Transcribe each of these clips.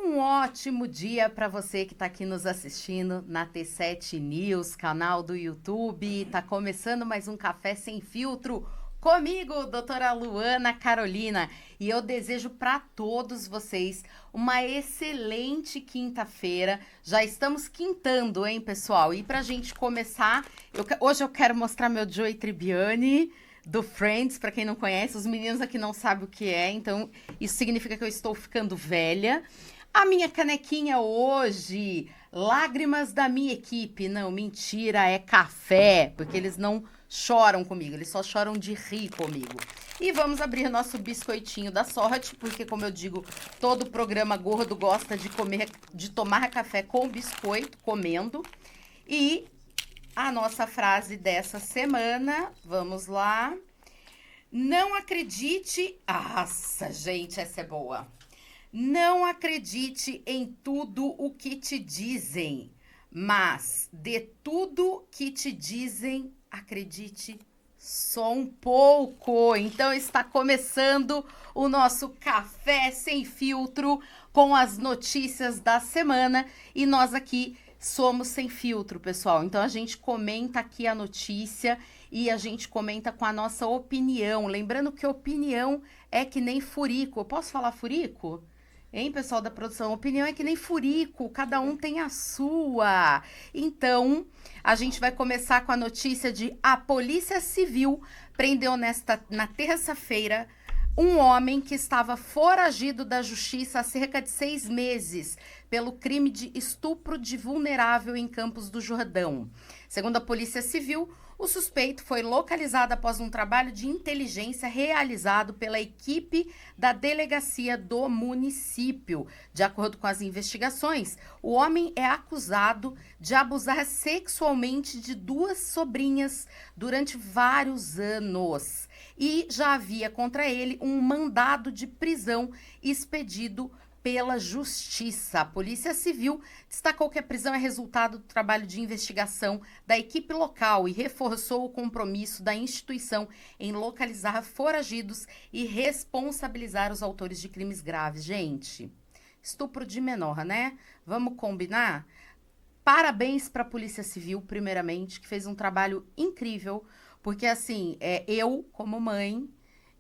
Um ótimo dia para você que está aqui nos assistindo na T7 News, canal do YouTube. Tá começando mais um Café Sem Filtro comigo, doutora Luana Carolina. E eu desejo para todos vocês uma excelente quinta-feira. Já estamos quintando, hein, pessoal? E para a gente começar, hoje eu quero mostrar meu Joey Tribbiani do Friends, para quem não conhece. Os meninos aqui não sabem o que é, então isso significa que eu estou ficando velha. A minha canequinha hoje, lágrimas da minha equipe. Não, mentira, é café, porque eles não choram comigo, eles só choram de rir comigo. E vamos abrir nosso biscoitinho da sorte, porque como eu digo, todo programa gordo gosta de tomar café com biscoito, comendo. E a nossa frase dessa semana, vamos lá. Não acredite... Nossa, gente, essa é boa. Não acredite em tudo o que te dizem, mas de tudo que te dizem, acredite só um pouco. Então está começando o nosso Café Sem Filtro com as notícias da semana e nós aqui somos sem filtro, pessoal. Então a gente comenta aqui a notícia e a gente comenta com a nossa opinião. Lembrando que opinião é que nem furico. Eu posso falar furico? Hein, pessoal da produção? Opinião é que nem furico, cada um tem a sua. Então, a gente vai começar com a notícia de a Polícia Civil prendeu na terça-feira um homem que estava foragido da justiça há cerca de 6 meses pelo crime de estupro de vulnerável em Campos do Jordão. Segundo a Polícia Civil, o suspeito foi localizado após um trabalho de inteligência realizado pela equipe da delegacia do município. De acordo com as investigações, o homem é acusado de abusar sexualmente de 2 sobrinhas durante vários anos. E já havia contra ele um mandado de prisão expedido pela Justiça. A Polícia Civil destacou que a prisão é resultado do trabalho de investigação da equipe local e reforçou o compromisso da instituição em localizar foragidos e responsabilizar os autores de crimes graves. Gente, estupro de menor, né? Vamos combinar? Parabéns para a Polícia Civil, primeiramente, que fez um trabalho incrível, porque assim, eu como mãe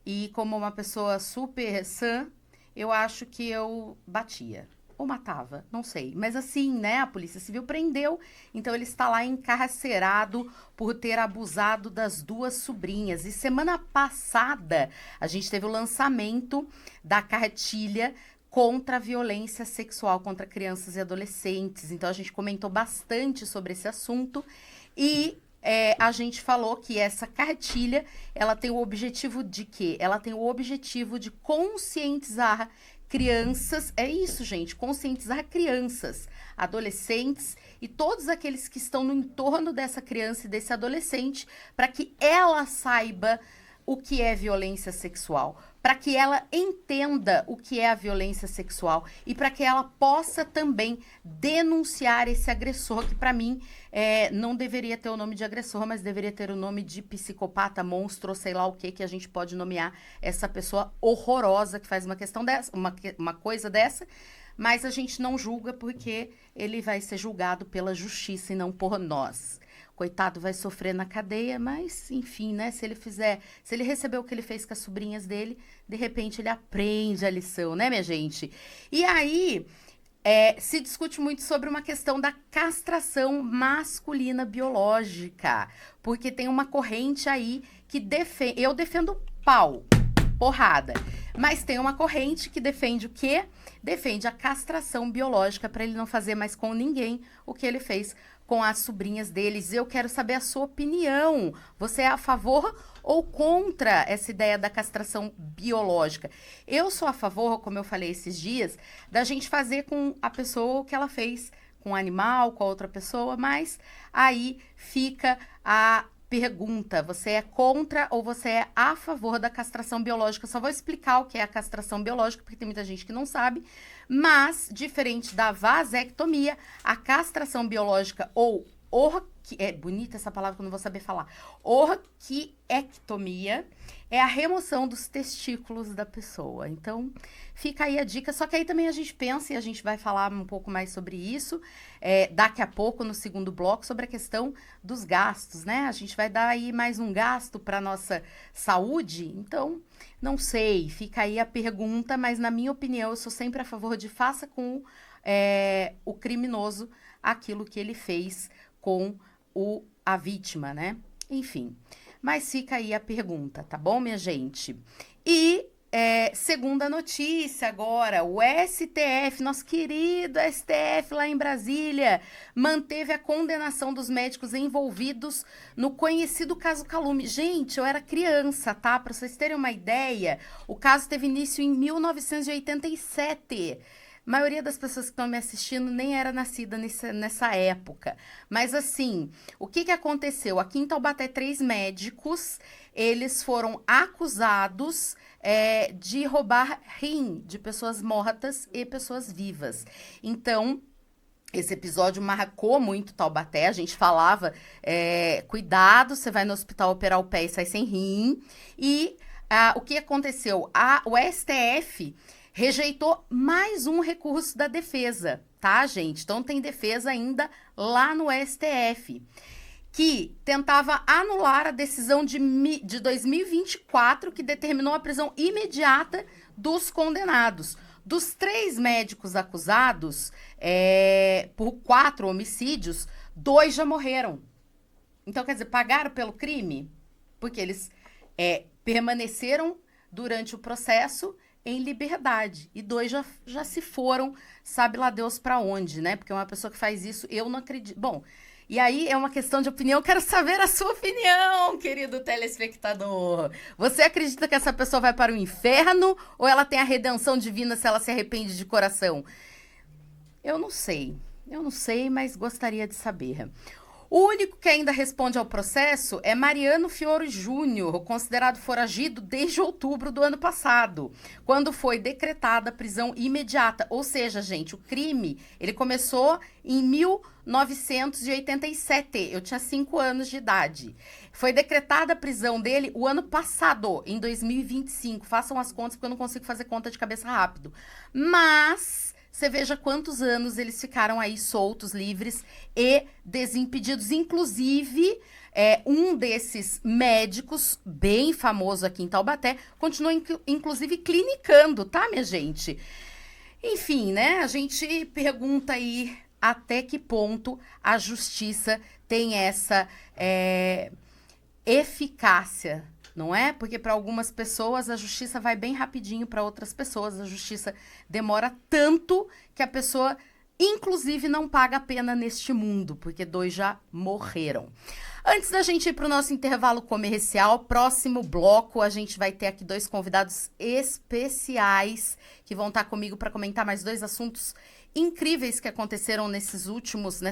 e como uma pessoa super sã, eu acho que eu batia ou matava, não sei. Mas assim, né, a Polícia Civil prendeu, então ele está lá encarcerado por ter abusado das 2 sobrinhas. E semana passada, a gente teve o lançamento da cartilha contra a violência sexual contra crianças e adolescentes. Então, a gente comentou bastante sobre esse assunto e a gente falou que essa cartilha, ela tem o objetivo de quê? Ela tem o objetivo de conscientizar crianças, é isso, gente, conscientizar crianças, adolescentes e todos aqueles que estão no entorno dessa criança e desse adolescente, para que ela saiba o que é violência sexual, para que ela entenda o que é a violência sexual e para que ela possa também denunciar esse agressor, que para mim não deveria ter o nome de agressor, mas deveria ter o nome de psicopata, monstro, sei lá o que a gente pode nomear essa pessoa horrorosa que faz uma questão dessa, uma coisa dessa, mas a gente não julga porque ele vai ser julgado pela justiça e não por nós. Coitado, vai sofrer na cadeia, mas enfim, né? Se ele receber o que ele fez com as sobrinhas dele, de repente ele aprende a lição, né, minha gente? E aí, se discute muito sobre uma questão da castração masculina biológica, porque tem uma corrente aí que defende. Eu defendo pau, porrada, mas tem uma corrente que defende o quê? Defende a castração biológica para ele não fazer mais com ninguém o que ele fez com as sobrinhas deles. Eu quero saber a sua opinião. Você é a favor ou contra essa ideia da castração biológica? Eu sou a favor, como eu falei esses dias, da gente fazer com a pessoa o que ela fez com o animal, com a outra pessoa, mas aí fica a pergunta: você é contra ou você é a favor da castração biológica? Eu só vou explicar o que é a castração biológica, porque tem muita gente que não sabe, mas, diferente da vasectomia, a castração biológica ou é bonita essa palavra que eu não vou saber falar, orquiectomia, é a remoção dos testículos da pessoa. Então, fica aí a dica. Só que aí também a gente pensa, e a gente vai falar um pouco mais sobre isso, daqui a pouco, no segundo bloco, sobre a questão dos gastos, né? A gente vai dar aí mais um gasto para nossa saúde. Então, não sei, fica aí a pergunta, mas na minha opinião, eu sou sempre a favor de faça com o criminoso aquilo que ele fez com a vítima, né? Enfim, mas fica aí a pergunta, tá bom, minha gente? E segunda notícia agora, o STF, nosso querido STF lá em Brasília, manteve a condenação dos médicos envolvidos no conhecido caso Calume. Gente, eu era criança, tá? Para vocês terem uma ideia, o caso teve início em 1987. A maioria das pessoas que estão me assistindo nem era nascida nessa época. Mas assim, o que aconteceu? Aqui em Taubaté, 3 médicos, eles foram acusados de roubar rim de pessoas mortas e pessoas vivas. Então, esse episódio marcou muito Taubaté. A gente falava, cuidado, você vai no hospital operar o pé e sai sem rim. E o que aconteceu? O STF rejeitou mais um recurso da defesa, tá, gente? Então, tem defesa ainda lá no STF, que tentava anular a decisão de 2024, que determinou a prisão imediata dos condenados. Dos 3 médicos acusados por 4 homicídios, 2 já morreram. Então, quer dizer, pagaram pelo crime? Porque eles permaneceram durante o processo em liberdade. E 2 já se foram, sabe lá Deus pra onde, né? Porque uma pessoa que faz isso, eu não acredito. Bom, e aí é uma questão de opinião. Quero saber a sua opinião, querido telespectador. Você acredita que essa pessoa vai para o inferno ou ela tem a redenção divina se ela se arrepende de coração? Eu não sei, mas gostaria de saber. O único que ainda responde ao processo é Mariano Fiore Júnior, considerado foragido desde outubro do ano passado, quando foi decretada a prisão imediata. Ou seja, gente, o crime, ele começou em 1987. Eu tinha 5 anos de idade. Foi decretada a prisão dele o ano passado, em 2025. Façam as contas, porque eu não consigo fazer conta de cabeça rápido. Mas você veja quantos anos eles ficaram aí soltos, livres e desimpedidos. Inclusive, um desses médicos, bem famoso aqui em Taubaté, continua, inclusive, clinicando, tá, minha gente? Enfim, né? A gente pergunta aí até que ponto a justiça tem essa eficácia, não é? Porque para algumas pessoas a justiça vai bem rapidinho, para outras pessoas a justiça demora tanto que a pessoa, inclusive, não paga a pena neste mundo, porque 2 já morreram. Antes da gente ir para o nosso intervalo comercial, próximo bloco, a gente vai ter aqui 2 convidados especiais que vão estar comigo para comentar mais 2 assuntos incríveis que aconteceram nessas últimas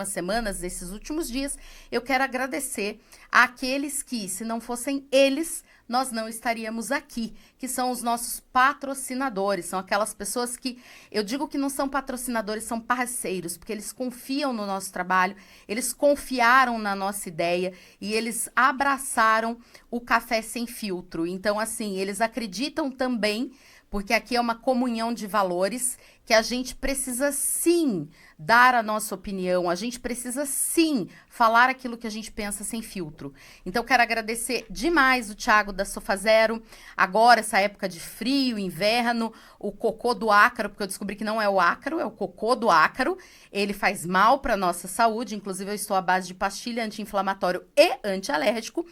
semanas, nesses últimos dias. Eu quero agradecer àqueles que, se não fossem eles, nós não estaríamos aqui, que são os nossos patrocinadores, são aquelas pessoas que, eu digo que não são patrocinadores, são parceiros, porque eles confiam no nosso trabalho, eles confiaram na nossa ideia e eles abraçaram o Café Sem Filtro. Então, assim, eles acreditam também, porque aqui é uma comunhão de valores, que a gente precisa sim dar a nossa opinião, a gente precisa sim falar aquilo que a gente pensa sem filtro. Então, quero agradecer demais o Thiago da Sofa Zero, agora essa época de frio, inverno, o cocô do ácaro, porque eu descobri que não é o ácaro, é o cocô do ácaro, ele faz mal para nossa saúde, inclusive eu estou à base de pastilha anti-inflamatório e antialérgico,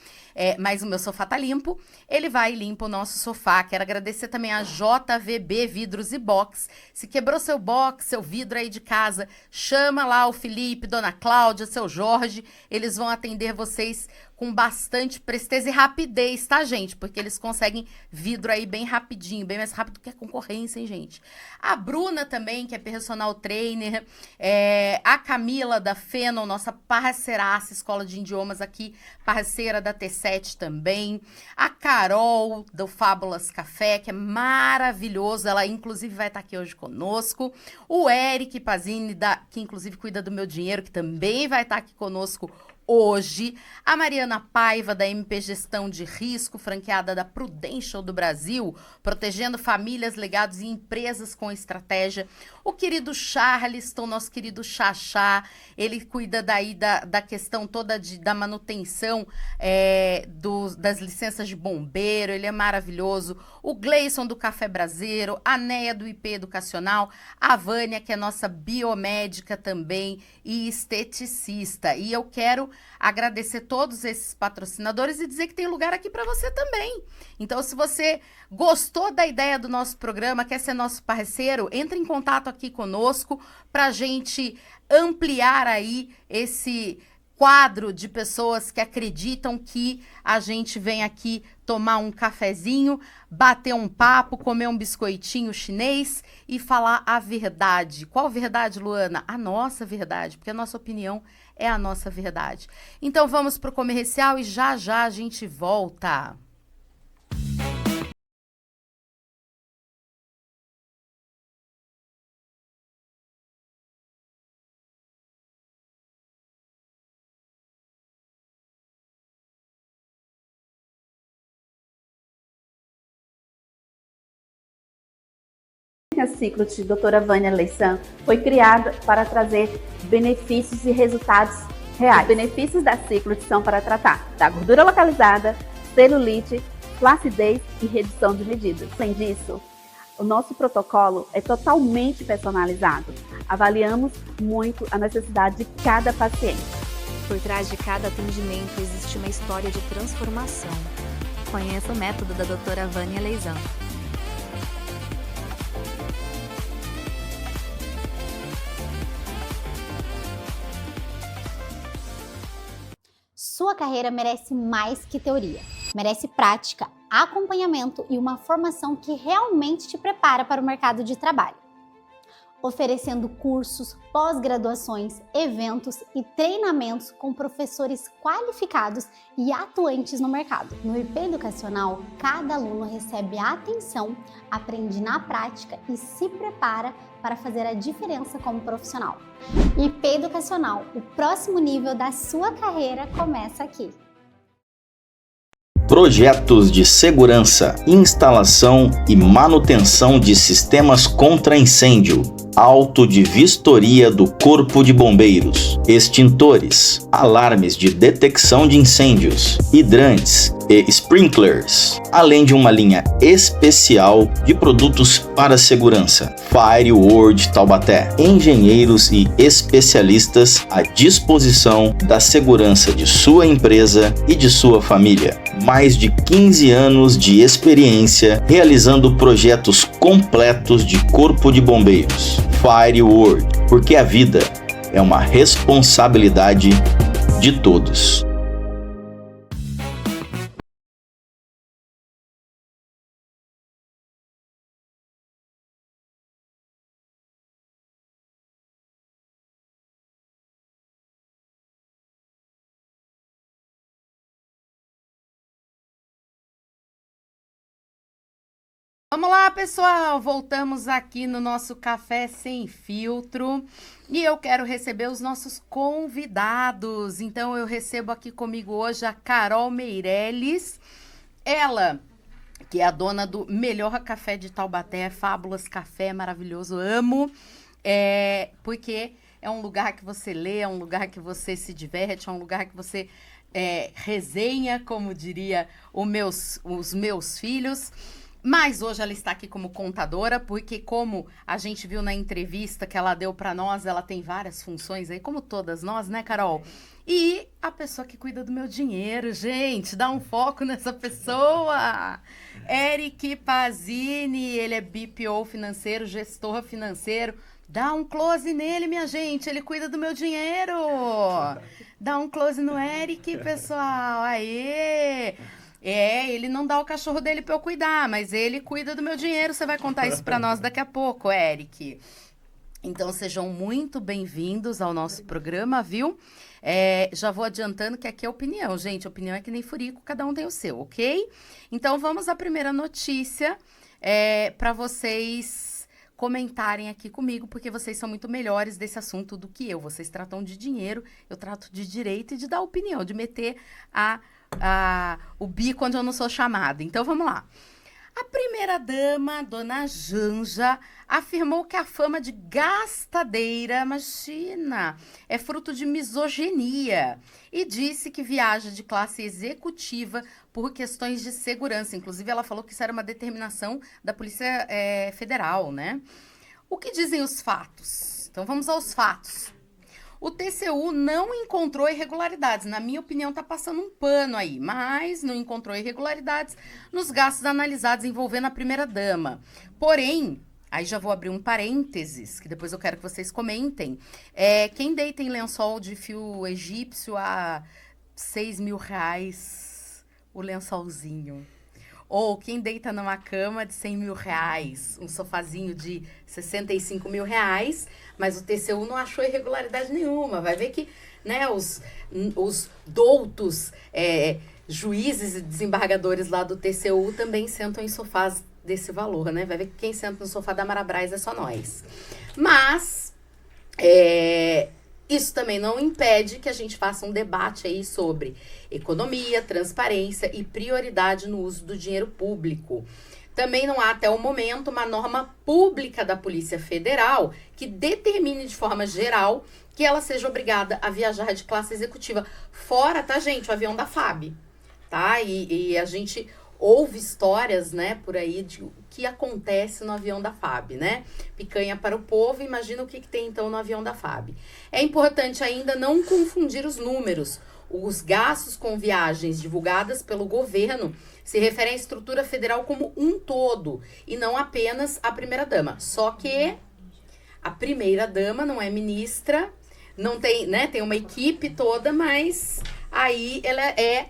mas o meu sofá tá limpo, ele vai e limpa o nosso sofá. Quero agradecer também a JVB Vidros e Box. Se quebrou seu box, seu vidro aí de casa, chama lá o Felipe, Dona Cláudia, seu Jorge, eles vão atender vocês com bastante presteza e rapidez, tá, gente? Porque eles conseguem vidro aí bem rapidinho, bem mais rápido que a concorrência, hein, gente? A Bruna também, que é personal trainer, a Camila da Feno, nossa parceiraça, escola de idiomas aqui, parceira da T7 também, a Carol do Fábulas Café, que é maravilhoso, ela inclusive vai estar aqui hoje conosco, o Eric Pazini, que inclusive cuida do meu dinheiro, que também vai estar aqui conosco Hoje, a Mariana Paiva, da MP Gestão de Risco, franqueada da Prudential do Brasil, protegendo famílias, legados e empresas com estratégia. O querido Charleston, nosso querido Xaxá, ele cuida daí da questão toda da manutenção das licenças de bombeiro, ele é maravilhoso. O Gleison do Café Braseiro, a Neia do IP Educacional, a Vânia, que é nossa biomédica também e esteticista. E eu quero agradecer todos esses patrocinadores e dizer que tem lugar aqui para você também. Então, se você gostou da ideia do nosso programa, quer ser nosso parceiro, entre em contato aqui conosco para a gente ampliar aí esse quadro de pessoas que acreditam que a gente vem aqui tomar um cafezinho, bater um papo, comer um biscoitinho chinês e falar a verdade. Qual verdade, Luana? A nossa verdade, porque a nossa opinião é a nossa verdade. Então vamos pro comercial e já já a gente volta. A Ciclos de doutora Vânia Leissan foi criada para trazer benefícios e resultados reais. Os benefícios da Ciclos são para tratar da gordura localizada, celulite, flacidez e redução de medidas. Além disso, o nosso protocolo é totalmente personalizado. Avaliamos muito a necessidade de cada paciente. Por trás de cada atendimento existe uma história de transformação. Conheça o método da doutora Vânia Leissan. Sua carreira merece mais que teoria. Merece prática, acompanhamento e uma formação que realmente te prepara para o mercado de trabalho. Oferecendo cursos, pós-graduações, eventos e treinamentos com professores qualificados e atuantes no mercado. No IP Educacional, cada aluno recebe atenção, aprende na prática e se prepara para fazer a diferença como profissional. IP Educacional, o próximo nível da sua carreira começa aqui. Projetos de segurança, instalação e manutenção de sistemas contra incêndio, auto de vistoria do Corpo de Bombeiros, extintores, alarmes de detecção de incêndios, hidrantes e sprinklers, além de uma linha especial de produtos para segurança. FireWorld Taubaté, engenheiros e especialistas à disposição da segurança de sua empresa e de sua família. Mais de 15 anos de experiência realizando projetos completos de Corpo de Bombeiros. FireWorld, porque a vida é uma responsabilidade de todos. Vamos lá, pessoal, voltamos aqui no nosso Café Sem Filtro e eu quero receber os nossos convidados. Então, eu recebo aqui comigo hoje a Carol Meirelles, ela que é a dona do melhor café de Taubaté, Fábulas Café, maravilhoso, amo, porque é um lugar que você lê, é um lugar que você se diverte, é um lugar que você resenha, como diria os meus filhos. Mas hoje ela está aqui como contadora, porque como a gente viu na entrevista que ela deu para nós, ela tem várias funções aí, como todas nós, né, Carol? E a pessoa que cuida do meu dinheiro, gente, dá um foco nessa pessoa. Eric Pazini, ele é BPO financeiro, gestor financeiro. Dá um close nele, minha gente, ele cuida do meu dinheiro. Dá um close no Eric, pessoal, aê! Ele não dá o cachorro dele pra eu cuidar, mas ele cuida do meu dinheiro. Você vai contar isso pra nós daqui a pouco, Eric. Então, sejam muito bem-vindos ao nosso programa, viu? Já vou adiantando que aqui é opinião, gente. Opinião é que nem furico, cada um tem o seu, ok? Então, vamos à primeira notícia para vocês comentarem aqui comigo, porque vocês são muito melhores desse assunto do que eu. Vocês tratam de dinheiro, eu trato de direito e de dar opinião, de meter o bico onde eu não sou chamada. Então, vamos lá. A primeira-dama, dona Janja, afirmou que a fama de gastadeira, imagina, é fruto de misoginia e disse que viaja de classe executiva por questões de segurança. Inclusive, ela falou que isso era uma determinação da Polícia Federal, né? O que dizem os fatos? Então, vamos aos fatos. O TCU não encontrou irregularidades. Na minha opinião, está passando um pano aí, mas não encontrou irregularidades nos gastos analisados envolvendo a primeira-dama. Porém, aí já vou abrir um parênteses, que depois eu quero que vocês comentem. Quem deita em lençol de fio egípcio a R$6.000, o lençolzinho? Ou quem deita numa cama de R$100.000, um sofazinho de R$65.000, mas o TCU não achou irregularidade nenhuma. Vai ver que, né, os doutos juízes e desembargadores lá do TCU também sentam em sofás desse valor, né? Vai ver que quem senta no sofá da Marabras é só nós. Mas isso também não impede que a gente faça um debate aí sobre economia, transparência e prioridade no uso do dinheiro público. Também não há, até o momento, uma norma pública da Polícia Federal que determine de forma geral que ela seja obrigada a viajar de classe executiva. Fora, tá, gente, o avião da FAB, tá? E a gente ouve histórias, né, por aí de o que acontece no avião da FAB, né? Picanha para o povo, imagina o que tem então no avião da FAB. É importante ainda não confundir os números. Os gastos com viagens divulgadas pelo governo se referem à estrutura federal como um todo e não apenas à primeira-dama. Só que a primeira-dama não é ministra, não tem, né, tem uma equipe toda, mas aí ela é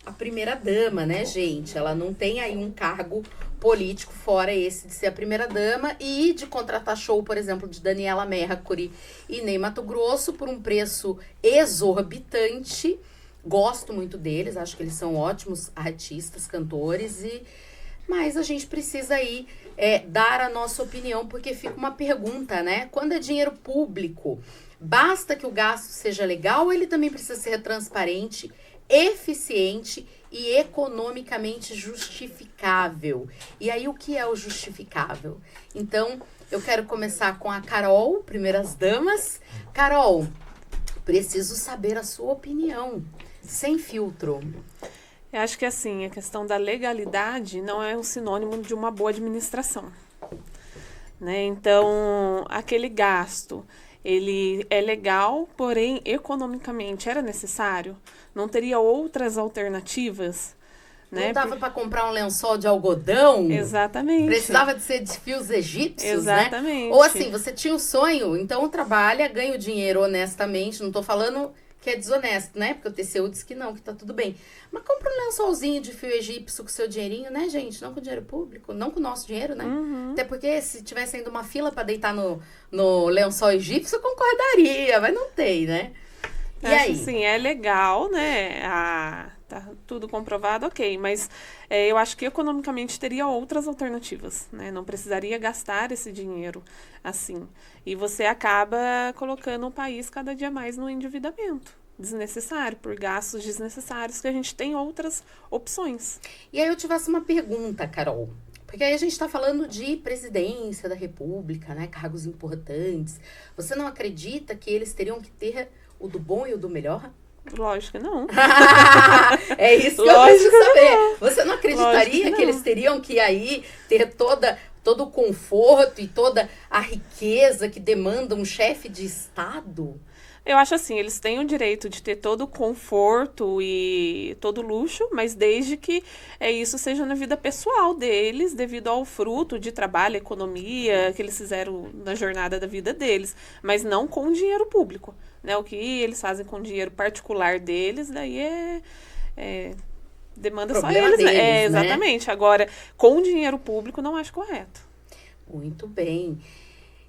a primeira-dama, né, gente? Ela não tem aí um cargo político fora esse de ser a primeira-dama e de contratar show, por exemplo, de Daniela Mercury e Ney Matogrosso por um preço exorbitante. Gosto muito deles, acho que eles são ótimos artistas, cantores, mas a gente precisa aí dar a nossa opinião, porque fica uma pergunta, né? Quando é dinheiro público, basta que o gasto seja legal ou ele também precisa ser transparente, eficiente e economicamente justificável? E aí, o que é o justificável? Então, eu quero começar com a Carol, primeiras damas. Carol, preciso saber a sua opinião, sem filtro. Eu acho que, assim, a questão da legalidade não é um sinônimo de uma boa administração, né? Então, aquele gasto, ele é legal, porém, economicamente era necessário? Não teria outras alternativas? Né? Não dava para comprar um lençol de algodão? Exatamente. Precisava de ser de fios egípcios, exatamente, né? Ou assim, você tinha um sonho, então trabalha, ganha o dinheiro honestamente. Não tô falando que é desonesto, né? Porque o TCU diz que não, que tá tudo bem. Mas compra um lençolzinho de fio egípcio com seu dinheirinho, né, gente? Não com dinheiro público, não com o nosso dinheiro, né? Uhum. Até porque se tivesse ainda uma fila para deitar no lençol egípcio, eu concordaria, mas não tem, né? E acho aí? Sim, é legal, né? Tá tudo comprovado, ok. Mas eu acho que economicamente teria outras alternativas, né? Não precisaria gastar esse dinheiro assim. E você acaba colocando o país cada dia mais no endividamento desnecessário, por gastos desnecessários, que a gente tem outras opções. E aí eu tivesse uma pergunta, Carol. Porque aí a gente está falando de presidência da República, né? Cargos importantes. Você não acredita que eles teriam que ter o do bom e o do melhor? Lógico que não. É isso que eu preciso saber. Você não acreditaria que eles teriam que aí ter todo o conforto e toda a riqueza que demanda um chefe de Estado? Eu acho assim, eles têm o direito de ter todo o conforto e todo o luxo, mas desde que isso seja na vida pessoal deles, devido ao fruto de trabalho, economia que eles fizeram na jornada da vida deles, mas não com dinheiro público, né? O que eles fazem com dinheiro particular deles, daí demanda problema só eles, deles, né? Exatamente. Agora, com dinheiro público, não acho correto. Muito bem.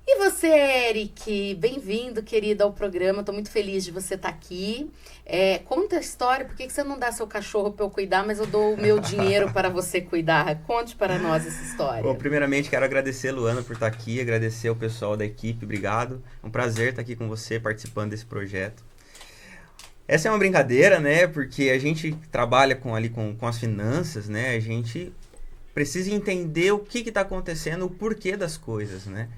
E você, Eric, bem-vindo, querido, ao programa. Estou muito feliz de você estar aqui. Conta a história, por que você não dá seu cachorro para eu cuidar, mas eu dou o meu dinheiro para você cuidar? Conte para nós essa história. Bom, primeiramente quero agradecer, Luana, por estar aqui, agradecer ao pessoal da equipe, obrigado. É um prazer estar aqui com você, participando desse projeto. Essa é uma brincadeira, né, porque a gente trabalha com as finanças, né, a gente precisa entender o que está acontecendo, o porquê das coisas, né.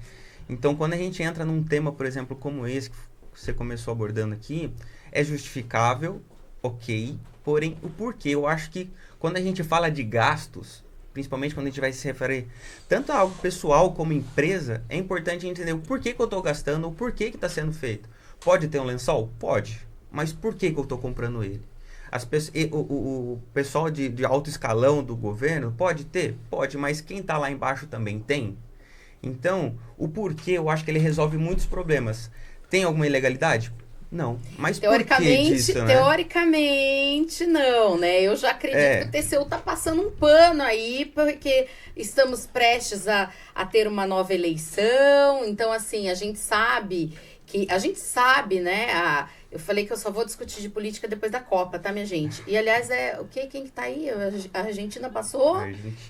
Então, quando a gente entra num tema, por exemplo, como esse que você começou abordando aqui, é justificável, ok, porém, o porquê? Eu acho que quando a gente fala de gastos, principalmente quando a gente vai se referir tanto a algo pessoal como empresa, é importante entender o porquê que eu estou gastando, o porquê que está sendo feito. Pode ter um lençol? Pode. Mas por que eu estou comprando ele? O pessoal de alto escalão do governo pode ter? Pode, mas quem está lá embaixo também tem? Então, o porquê, eu acho que ele resolve muitos problemas. Tem alguma ilegalidade? Não. Mas por que disso, né? Teoricamente, não, né? Eu já acredito que o TCU tá passando um pano aí, porque estamos prestes a ter uma nova eleição. Então, assim, a gente sabe, né? Eu falei que eu só vou discutir de política depois da Copa, tá, minha gente? E, aliás, quem que tá aí? A Argentina passou?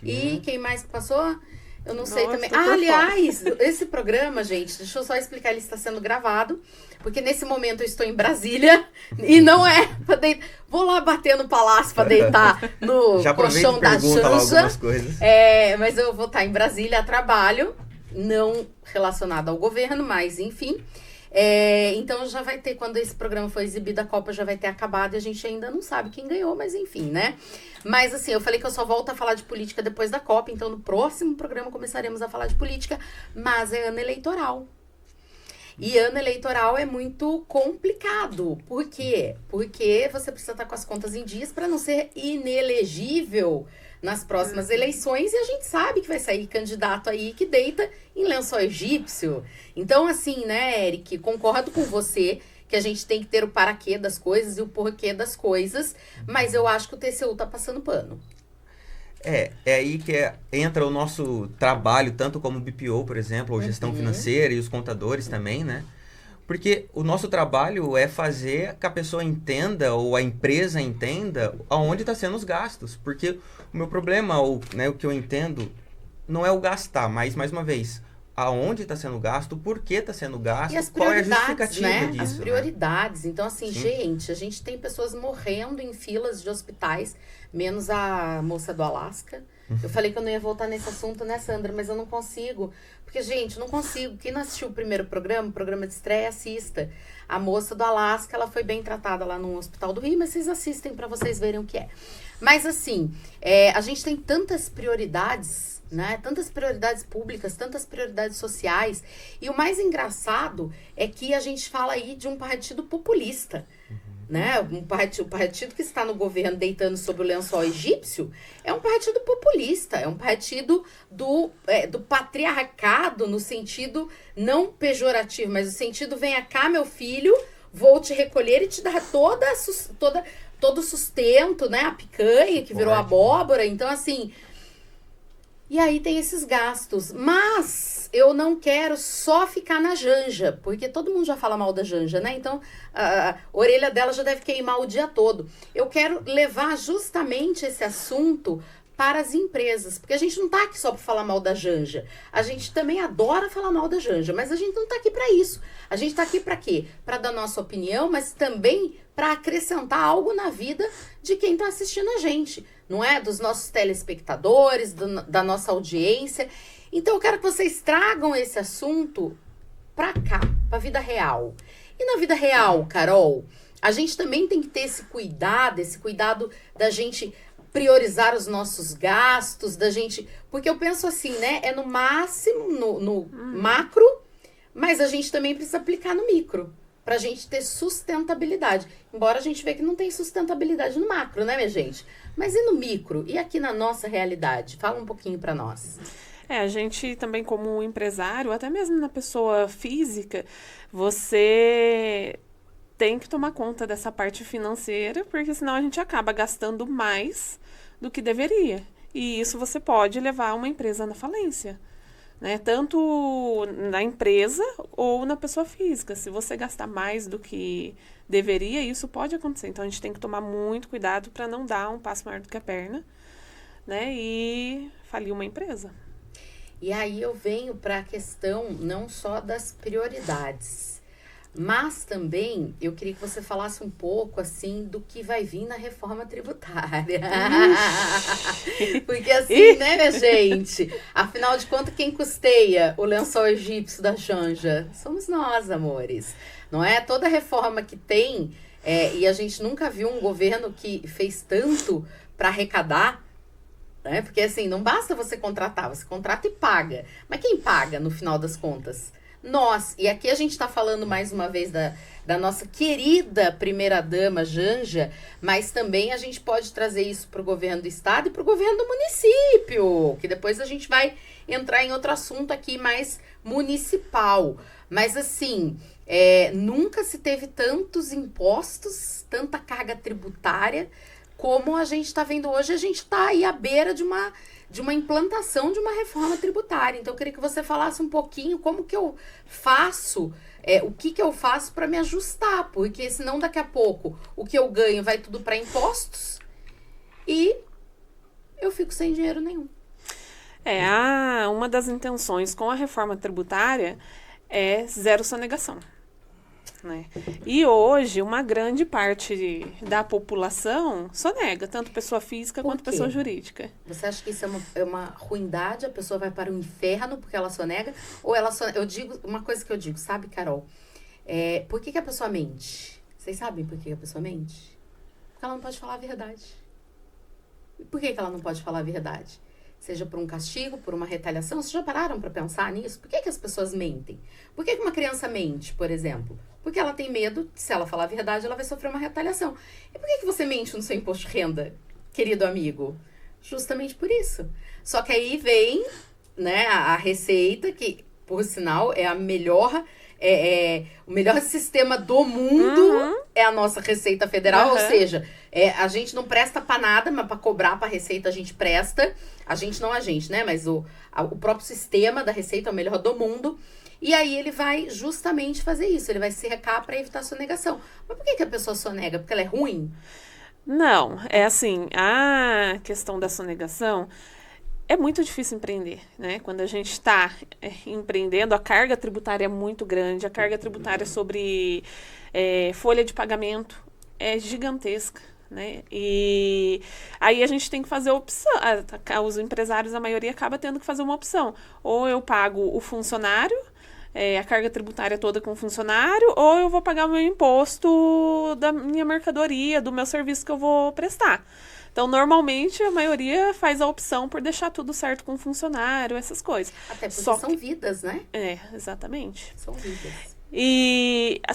E quem mais que passou? Eu não sei também. Aliás, esse programa, gente, deixa eu só explicar, ele está sendo gravado, porque nesse momento eu estou em Brasília e não é pra deitar. Vou lá bater no palácio para deitar no colchão da Janja. Mas eu vou estar em Brasília a trabalho, não relacionado ao governo, mas enfim. Então já vai ter, quando esse programa for exibido, a Copa já vai ter acabado e a gente ainda não sabe quem ganhou, mas enfim, né? Mas assim, eu falei que eu só volto a falar de política depois da Copa, então no próximo programa começaremos a falar de política, mas é ano eleitoral. E ano eleitoral é muito complicado. Por quê? Porque você precisa estar com as contas em dias para não ser inelegível nas próximas eleições, e a gente sabe que vai sair candidato aí que deita em lençol egípcio. Então, assim, né, Eric, concordo com você que a gente tem que ter o paraquê das coisas e o porquê das coisas, mas eu acho que o TCU tá passando pano. É aí que entra o nosso trabalho, tanto como BPO, por exemplo, ou gestão financeira, e os contadores também, né? Porque o nosso trabalho é fazer que a pessoa entenda, ou a empresa entenda, aonde está sendo os gastos. Porque o meu problema, o que eu entendo, não é o gastar, mas, mais uma vez, aonde está sendo gasto, por que está sendo gasto, e as qual é a prioridades, justificativa né? disso. As prioridades. Então, assim, Sim. gente, a gente tem pessoas morrendo em filas de hospitais, menos a moça do Alasca. Eu falei que eu não ia voltar nesse assunto, né, Sandra? Mas eu não consigo. Porque, gente, não consigo. Quem não assistiu o primeiro programa, o programa de estreia, assista. A moça do Alasca, ela foi bem tratada lá no Hospital do Rio, mas vocês assistem para vocês verem o que é. Mas, assim, a gente tem tantas prioridades, né? Tantas prioridades públicas, tantas prioridades sociais. E o mais engraçado é que a gente fala aí de um partido populista. Né? O partido que está no governo deitando sobre o lençol egípcio é um partido populista, é um partido do patriarcado, no sentido não pejorativo, mas no sentido, venha cá, meu filho, vou te recolher e te dar todo o sustento, né? A picanha que virou abóbora. Então, assim, e aí tem esses gastos. Mas eu não quero só ficar na Janja, porque todo mundo já fala mal da Janja, né? Então, a orelha dela já deve queimar o dia todo. Eu quero levar justamente esse assunto para as empresas, porque a gente não tá aqui só para falar mal da Janja. A gente também adora falar mal da Janja, mas a gente não tá aqui para isso. A gente tá aqui para quê? Para dar nossa opinião, mas também para acrescentar algo na vida de quem tá assistindo a gente, não é? Dos nossos telespectadores, da nossa audiência. Então eu quero que vocês tragam esse assunto para cá, para a vida real. E na vida real, Carol, a gente também tem que ter esse cuidado da gente priorizar os nossos gastos, da gente... Porque eu penso assim, né? É no máximo, no macro, mas a gente também precisa aplicar no micro, pra gente ter sustentabilidade. Embora a gente vê que não tem sustentabilidade no macro, né, minha gente? Mas e no micro? E aqui na nossa realidade? Fala um pouquinho pra nós. A gente também, como empresário, até mesmo na pessoa física, você tem que tomar conta dessa parte financeira, porque senão a gente acaba gastando mais do que deveria. E isso você pode levar uma empresa na falência, né? Tanto na empresa ou na pessoa física. Se você gastar mais do que deveria, isso pode acontecer. Então, a gente tem que tomar muito cuidado para não dar um passo maior do que a perna, né? E falir uma empresa. E aí eu venho para a questão não só das prioridades, mas também eu queria que você falasse um pouco, assim, do que vai vir na reforma tributária. Porque assim, né, minha gente? Afinal de contas, quem custeia o lençol egípcio da Janja? Somos nós, amores. Não é? Toda reforma que tem, e a gente nunca viu um governo que fez tanto para arrecadar, né? Porque assim, não basta você contratar, você contrata e paga. Mas quem paga, no final das contas? Nós. E aqui a gente está falando mais uma vez da nossa querida primeira-dama Janja, mas também a gente pode trazer isso para o governo do estado e para o governo do município, que depois a gente vai entrar em outro assunto aqui mais municipal. Mas assim, nunca se teve tantos impostos, tanta carga tributária, como a gente está vendo hoje. A gente está aí à beira de uma implantação de uma reforma tributária. Então, eu queria que você falasse um pouquinho como que eu faço, o que eu faço para me ajustar, porque senão daqui a pouco o que eu ganho vai tudo para impostos e eu fico sem dinheiro nenhum. Uma das intenções com a reforma tributária é zero sonegação, né? E hoje, uma grande parte da população sonega, tanto pessoa física quanto pessoa jurídica. Você acha que isso é uma ruindade? A pessoa vai para o inferno porque ela sonega? Ou ela sonega? Eu digo, uma coisa que eu digo, sabe, Carol? Por que a pessoa mente? Vocês sabem por que a pessoa mente? Porque ela não pode falar a verdade. E por que ela não pode falar a verdade? Seja por um castigo, por uma retaliação. Vocês já pararam para pensar nisso? Por que as pessoas mentem? Por que uma criança mente, por exemplo? Porque ela tem medo, se ela falar a verdade, ela vai sofrer uma retaliação. E por que você mente no seu imposto de renda, querido amigo? Justamente por isso. Só que aí vem, né, a Receita, que, por sinal, é a melhor... o melhor sistema do mundo é a nossa Receita Federal, ou seja, a gente não presta pra nada, mas pra cobrar pra Receita a gente presta. A gente, né? Mas o próprio sistema da Receita é o melhor do mundo. E aí ele vai justamente fazer isso, ele vai cercar pra evitar sonegação. Mas por que a pessoa sonega? Porque ela é ruim? Não, é assim, a questão da sonegação... É muito difícil empreender, né? Quando a gente está empreendendo, a carga tributária é muito grande. A carga tributária sobre folha de pagamento é gigantesca, né? E aí a gente tem que fazer opção. Os empresários, a maioria, acaba tendo que fazer uma opção. Ou eu pago o funcionário, a carga tributária toda com o funcionário, ou eu vou pagar o meu imposto da minha mercadoria, do meu serviço que eu vou prestar. Então, normalmente, a maioria faz a opção por deixar tudo certo com o funcionário, essas coisas. Até porque são vidas, né? Exatamente. São vidas.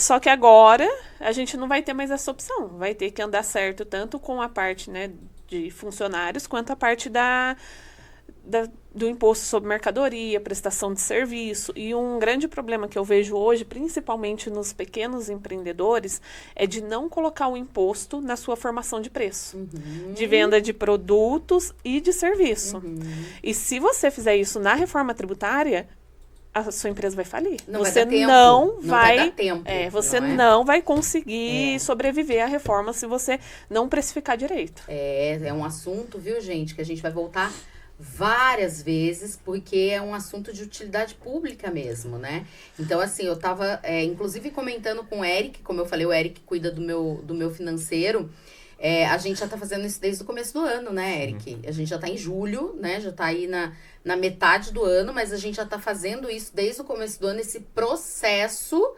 Só que agora, a gente não vai ter mais essa opção. Vai ter que andar certo tanto com a parte, né, de funcionários, quanto a parte do imposto sobre mercadoria, prestação de serviço. E um grande problema que eu vejo hoje, principalmente nos pequenos empreendedores, é de não colocar o imposto na sua formação de preço, de venda de produtos e de serviço. E se você fizer isso na reforma tributária, a sua empresa vai falir. Você não vai dar tempo. Você não vai conseguir sobreviver à reforma se você não precificar direito. É um assunto, viu, gente, que a gente vai voltar várias vezes, porque é um assunto de utilidade pública mesmo, né? Então, assim, eu tava, inclusive, comentando com o Eric, como eu falei, o Eric cuida do meu financeiro, a gente já tá fazendo isso desde o começo do ano, né, Eric? A gente já tá em julho, né? Já tá aí na metade do ano, mas a gente já tá fazendo isso desde o começo do ano, esse processo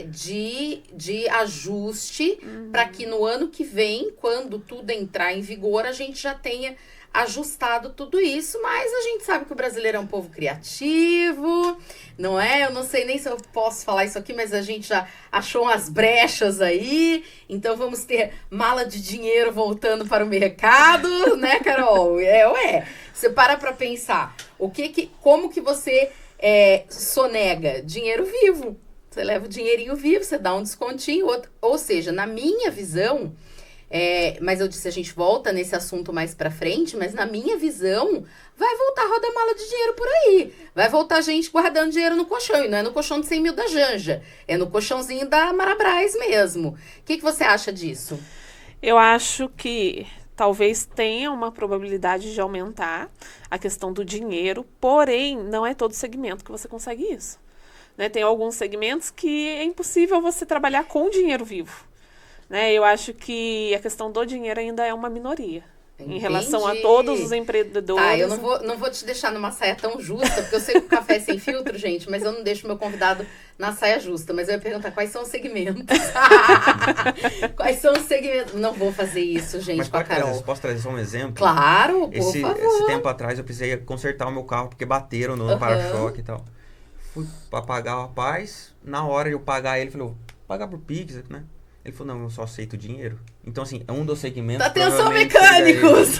de ajuste, para que no ano que vem, quando tudo entrar em vigor, a gente já tenha ajustado tudo isso. Mas a gente sabe que o brasileiro é um povo criativo, não é? Eu não sei nem se eu posso falar isso aqui, mas a gente já achou umas brechas aí, então vamos ter mala de dinheiro voltando para o mercado, né, Carol? Você para pensar, como que você sonega? Dinheiro vivo. Você leva o dinheirinho vivo, você dá um descontinho, ou seja, na minha visão, Mas eu disse, a gente volta nesse assunto mais pra frente, mas na minha visão, vai voltar a rodar mala de dinheiro por aí. Vai voltar gente guardando dinheiro no colchão. E não é no colchão de 100 mil da Janja. É no colchãozinho da Marabras mesmo. O que você acha disso? Eu acho que talvez tenha uma probabilidade de aumentar a questão do dinheiro, porém, não é todo segmento que você consegue isso. Né? Tem alguns segmentos que é impossível você trabalhar com dinheiro vivo. Né? Eu acho que a questão do dinheiro ainda é uma minoria. Entendi. Em relação a todos os empreendedores. Tá, eu não vou te deixar numa saia tão justa, porque eu sei que o café é sem filtro, gente, mas eu não deixo meu convidado na saia justa. Mas eu ia perguntar quais são os segmentos. Quais são os segmentos? Não vou fazer isso, gente, mas com a Carol. Posso trazer só um exemplo? Claro, por favor. Esse tempo atrás eu precisei consertar o meu carro, porque bateram no para-choque e tal. Fui pra pagar o rapaz, na hora de eu pagar ele, falou, pagar por Pix, né? Ele falou, não, eu só aceito dinheiro. Então, assim, é um dos segmentos... Atenção, mecânicos!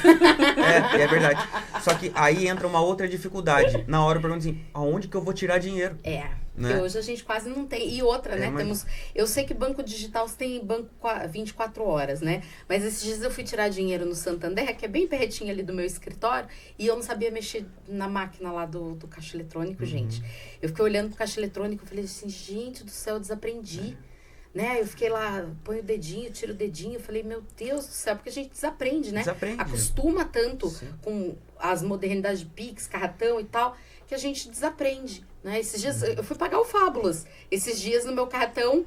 É verdade. Só que aí entra uma outra dificuldade. Na hora eu pergunto assim, aonde que eu vou tirar dinheiro? Porque hoje a gente quase não tem. E outra, né? Mas... Eu sei que banco digital você tem banco 24 horas, né? Mas esses dias eu fui tirar dinheiro no Santander, que é bem pertinho ali do meu escritório, e eu não sabia mexer na máquina lá do caixa eletrônico, gente. Eu fiquei olhando pro caixa eletrônico e falei assim, gente do céu, eu desaprendi. Né? Eu fiquei lá, põe o dedinho, tiro o dedinho, eu falei, meu Deus do céu, porque a gente desaprende, né? Acostuma tanto com as modernidades de Pix, cartão e tal, que a gente desaprende, né? Esses dias, eu fui pagar o Fábulas, esses dias no meu cartão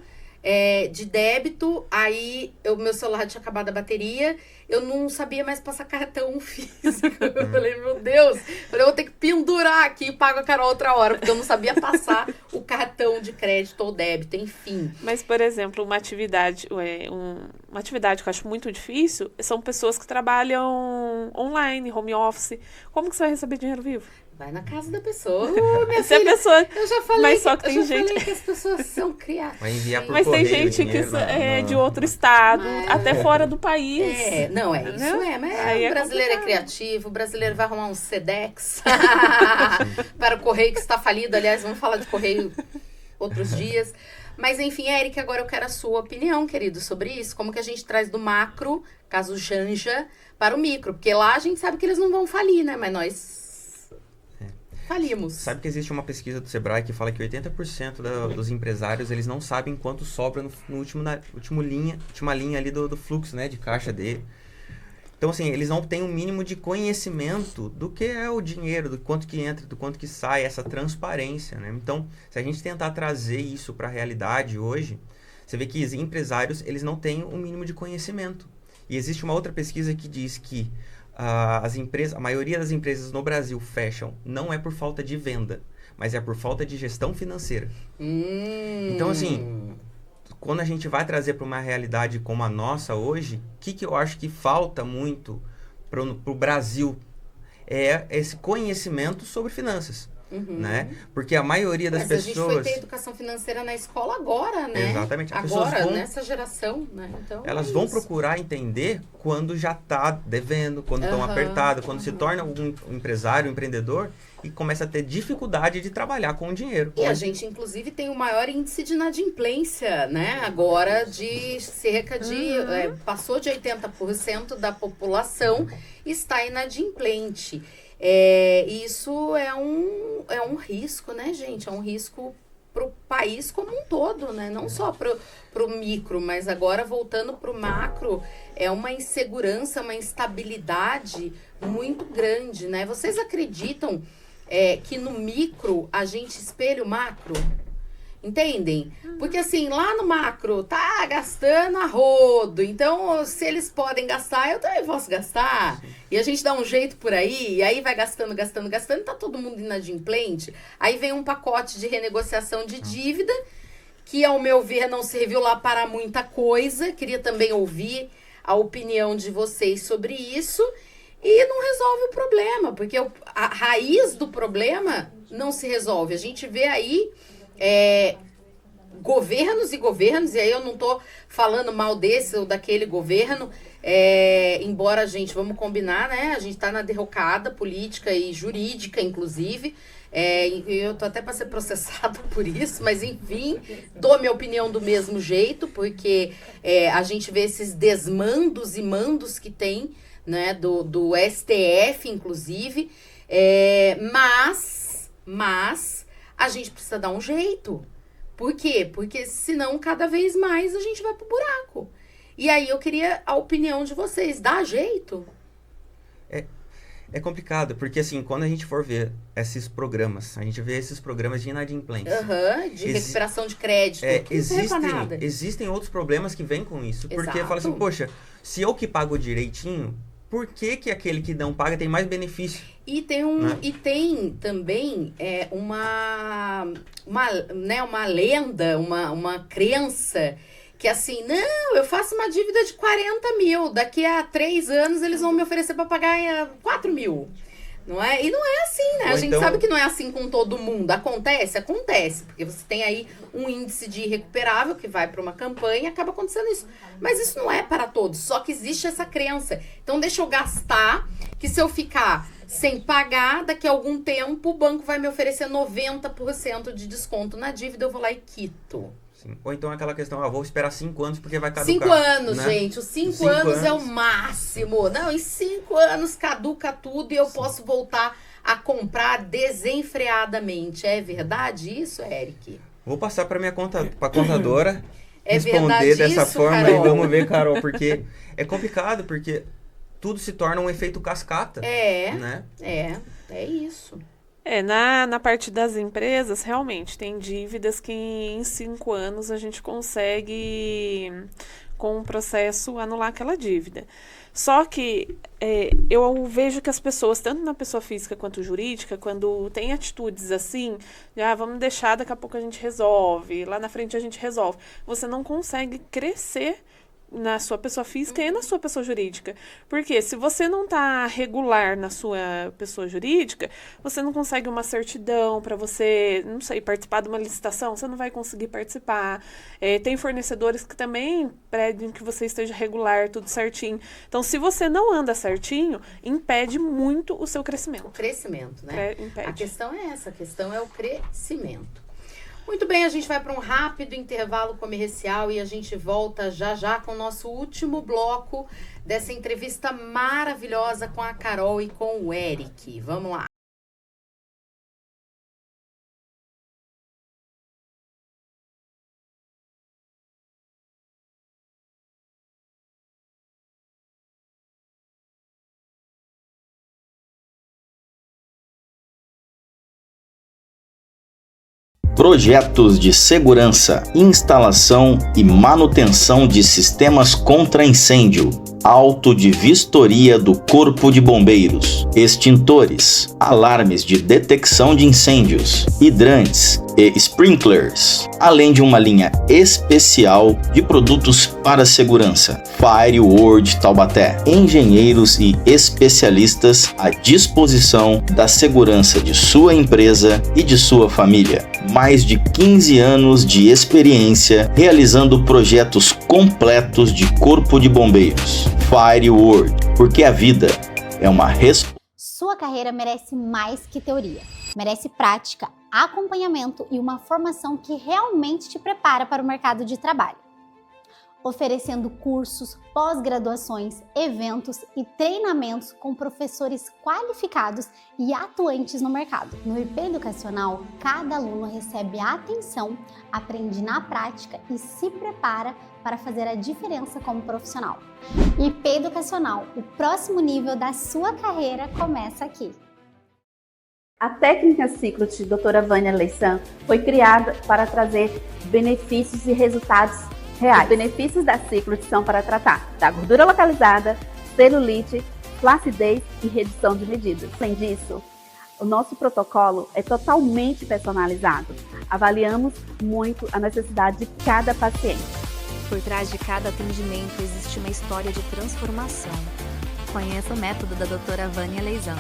de débito, aí meu celular tinha acabado a bateria, eu não sabia mais passar cartão físico. Eu falei, meu Deus, eu vou ter que pendurar aqui e pago a Carol outra hora, porque eu não sabia passar o cartão de crédito ou débito, enfim. Mas, por exemplo, uma atividade que eu acho muito difícil são pessoas que trabalham online, home office. Como que você vai receber dinheiro vivo? Vai na casa da pessoa, minha filha. Pessoa, eu já falei, mas só que tem gente... falei que as pessoas são criadas. Vai enviar por mas correio, tem gente dinheiro, que é de outro estado, até fora do país. Mas o brasileiro é criativo, o brasileiro vai arrumar um Sedex para o correio que está falido. Aliás, vamos falar de correio outros dias. Mas enfim, Érica, agora eu quero a sua opinião, querido, sobre isso. Como que a gente traz do macro, caso Janja, para o micro? Porque lá a gente sabe que eles não vão falir, né? Mas nós... falimos. Sabe que existe uma pesquisa do Sebrae que fala que 80% dos empresários, eles não sabem quanto sobra na última linha ali do fluxo, né, de caixa dele. Então, assim, eles não têm um mínimo de conhecimento do que é o dinheiro, do quanto que entra, do quanto que sai, essa transparência, né? Então, se a gente tentar trazer isso para a realidade hoje, você vê que os empresários, eles não têm um mínimo de conhecimento. E existe uma outra pesquisa que diz que a maioria das empresas no Brasil fecham não é por falta de venda, mas é por falta de gestão financeira. Então, assim, quando a gente vai trazer para uma realidade como a nossa hoje, o que eu acho que falta muito para o Brasil é esse conhecimento sobre finanças. Né? Porque a maioria das pessoas... a gente foi ter educação financeira na escola agora, né? Exatamente. Agora, nessa geração, né? Então, elas vão procurar entender quando já está devendo, quando estão apertadas, quando se torna um empresário, um empreendedor e começa a ter dificuldade de trabalhar com o dinheiro. E a gente, inclusive, tem o maior índice de inadimplência, né? Agora, de cerca de... passou de 80% da população está inadimplente. Isso é um risco, né, gente? É um risco para o país como um todo, né? Não só para o micro, mas agora voltando para o macro, é uma insegurança, uma instabilidade muito grande, né? Vocês acreditam que no micro a gente espelha o macro? Entendem? Porque assim, lá no macro tá gastando a rodo. Então, se eles podem gastar, eu também posso gastar. E a gente dá um jeito por aí, e aí vai gastando, e tá todo mundo inadimplente. Aí vem um pacote de renegociação de dívida, que ao meu ver não serviu lá para muita coisa. Queria também ouvir a opinião de vocês sobre isso. E não resolve o problema, porque a raiz do problema não se resolve. A gente vê aí... governos e governos, e aí eu não tô falando mal desse ou daquele governo, Embora a gente, vamos combinar, né? A gente tá na derrocada política e jurídica, inclusive. Eu tô até para ser processado por isso, mas enfim, dou minha opinião do mesmo jeito, porque a gente vê esses desmandos e mandos que tem, né, do STF, inclusive, mas a gente precisa dar um jeito. Por quê? Porque senão cada vez mais a gente vai pro buraco. E aí eu queria a opinião de vocês, dá jeito? É complicado, porque assim, quando a gente for ver esses programas, a gente vê esses programas de inadimplência. De recuperação de crédito, que não serve pra nada. Existem outros problemas que vêm com isso. Porque Exato. fala assim, poxa, se eu que pago direitinho, por que aquele que não paga tem mais benefício? E tem também uma lenda, uma crença que assim, não, eu faço uma dívida de 40 mil, daqui a 3 anos eles vão me oferecer para pagar 4 mil. Não é? E não é assim, né? A gente sabe que não é assim com todo mundo. Acontece, porque você tem aí um índice de irrecuperável que vai para uma campanha e acaba acontecendo isso. Mas isso não é para todos, só que existe essa crença. Então deixa eu gastar, que se eu ficar sem pagar, daqui a algum tempo o banco vai me oferecer 90% de desconto na dívida, eu vou lá e quito. Sim. Ou então aquela questão, vou esperar 5 anos porque vai caducar. 5 anos, né? Gente, os 5 anos é o máximo. Não, em 5 anos caduca tudo e eu posso voltar a comprar desenfreadamente. É verdade isso, Eric? Vou passar para minha contadora responder dessa isso, forma, Carol? E vamos ver, Carol, porque é complicado, porque tudo se torna um efeito cascata. Né? É isso. Na parte das empresas, realmente, tem dívidas que em 5 anos a gente consegue, com um processo, anular aquela dívida. Só que eu vejo que as pessoas, tanto na pessoa física quanto jurídica, quando tem atitudes assim, vamos deixar, daqui a pouco a gente resolve, lá na frente a gente resolve. Você não consegue crescer na sua pessoa física e na sua pessoa jurídica. Porque se você não está regular na sua pessoa jurídica, você não consegue uma certidão para você, não sei, participar de uma licitação, você não vai conseguir participar. Tem fornecedores que também pedem que você esteja regular, tudo certinho. Então, se você não anda certinho, impede muito o seu crescimento. O crescimento, né? Impede. A questão é essa, a questão é o crescimento. Muito bem, a gente vai para um rápido intervalo comercial e a gente volta já com o nosso último bloco dessa entrevista maravilhosa com a Carol e com o Eric. Vamos lá. Projetos de segurança, instalação e manutenção de sistemas contra incêndio, auto de vistoria do Corpo de Bombeiros, extintores, alarmes de detecção de incêndios, hidrantes e sprinklers, além de uma linha especial de produtos para segurança. Fireworld Taubaté, engenheiros e especialistas à disposição da segurança de sua empresa e de sua família. Mais de 15 anos de experiência realizando projetos completos de Corpo de Bombeiros. Fireworld, porque a vida é uma responsabilidade. Sua carreira merece mais que teoria. Merece prática, acompanhamento e uma formação que realmente te prepara para o mercado de trabalho. Oferecendo cursos, pós-graduações, eventos e treinamentos com professores qualificados e atuantes no mercado. No IP Educacional, cada aluno recebe atenção, aprende na prática e se prepara para fazer a diferença como profissional. IP Educacional, o próximo nível da sua carreira começa aqui. A técnica Ciclut Doutora Vânia Leissan foi criada para trazer benefícios e resultados reais. Os benefícios da Ciclut são para tratar da gordura localizada, celulite, flacidez e redução de medidas. Além disso, o nosso protocolo é totalmente personalizado. Avaliamos muito a necessidade de cada paciente. Por trás de cada atendimento existe uma história de transformação. Conheça o método da doutora Vânia Leissan.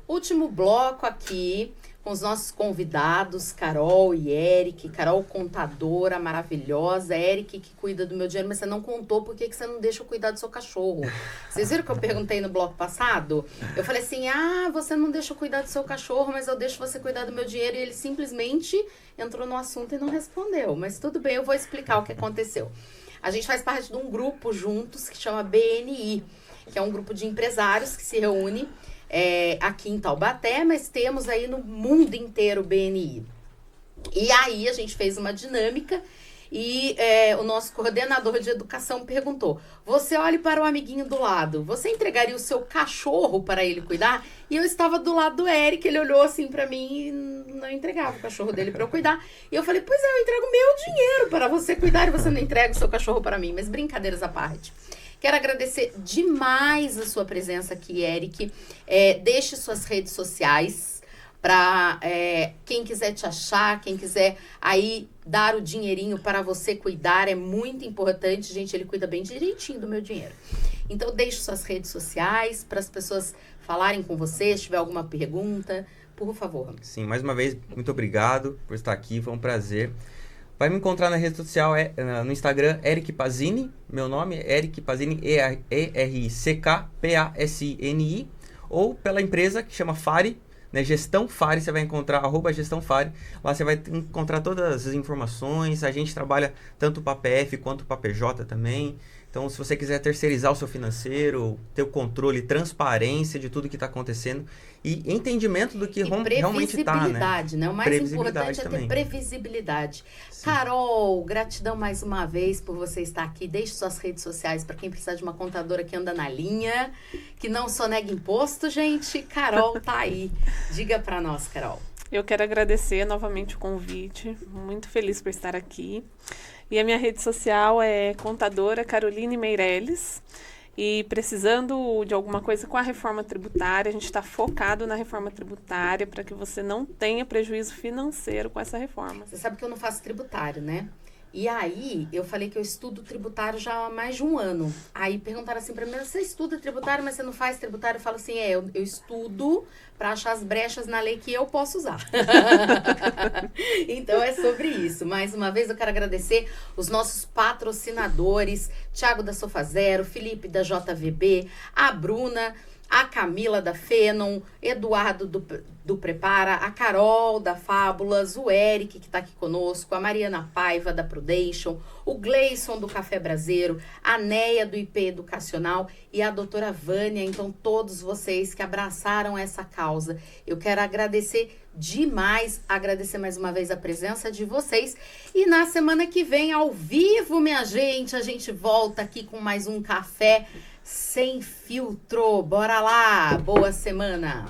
último bloco aqui com os nossos convidados, Carol e Eric. Carol, contadora maravilhosa. Eric, que cuida do meu dinheiro, mas você não contou por que você não deixa eu cuidar do seu cachorro. Vocês viram que eu perguntei no bloco passado? Eu falei assim, você não deixa eu cuidar do seu cachorro, mas eu deixo você cuidar do meu dinheiro. E ele simplesmente entrou no assunto e não respondeu. Mas tudo bem, eu vou explicar o que aconteceu. A gente faz parte de um grupo juntos que chama BNI, que é um grupo de empresários que se reúne aqui em Taubaté, mas temos aí no mundo inteiro o BNI. E aí a gente fez uma dinâmica e o nosso coordenador de educação perguntou, você olhe para o amiguinho do lado, você entregaria o seu cachorro para ele cuidar? E eu estava do lado do Eric, ele olhou assim para mim e não entregava o cachorro dele para eu cuidar. E eu falei, pois eu entrego meu dinheiro para você cuidar e você não entrega o seu cachorro para mim. Mas brincadeiras à parte. Quero agradecer demais a sua presença aqui, Eric. Deixe suas redes sociais para quem quiser te achar, quem quiser aí dar o dinheirinho para você cuidar. É muito importante, gente, ele cuida bem direitinho do meu dinheiro. Então, deixe suas redes sociais para as pessoas falarem com você, se tiver alguma pergunta, por favor. Sim, mais uma vez, muito obrigado por estar aqui, foi um prazer. Vai me encontrar na rede social, no Instagram, Eric Pazini, meu nome é Eric Pazini, ERICKPASINI, ou pela empresa que chama Fari, né, Gestão Fari, você vai encontrar, @Gestão Fari, lá você vai encontrar todas as informações, a gente trabalha tanto para PF quanto para PJ também. Então, se você quiser terceirizar o seu financeiro, ter o controle, transparência de tudo que está acontecendo e entendimento do que realmente está, né? Previsibilidade, né? O mais importante é ter também. Previsibilidade. Sim. Carol, gratidão mais uma vez por você estar aqui. Deixe suas redes sociais para quem precisar de uma contadora que anda na linha, que não sonega imposto, gente. Carol tá aí. Diga para nós, Carol. Eu quero agradecer novamente o convite. Muito feliz por estar aqui. E a minha rede social é contadora Caroline Meirelles. E precisando de alguma coisa com a reforma tributária, a gente está focado na reforma tributária para que você não tenha prejuízo financeiro com essa reforma. Você sabe que eu não faço tributário, né? E aí, eu falei que eu estudo tributário já há mais de um ano. Aí perguntaram assim pra mim, você estuda tributário, mas você não faz tributário? Eu falo assim, eu estudo pra achar as brechas na lei que eu posso usar. Então, é sobre isso. Mais uma vez, eu quero agradecer os nossos patrocinadores, Thiago da Sofa Zero, Felipe da JVB, a Bruna, a Camila da Fenon, Eduardo do Prepara, a Carol da Fábulas, o Eric que está aqui conosco, a Mariana Paiva da Prudation, o Gleison do Café Braseiro, a Neia do IP Educacional e a doutora Vânia. Então, todos vocês que abraçaram essa causa. Eu quero agradecer demais, agradecer mais uma vez a presença de vocês. E na semana que vem, ao vivo, minha gente, a gente volta aqui com mais um Café Sem Filtro. Bora lá! Boa semana!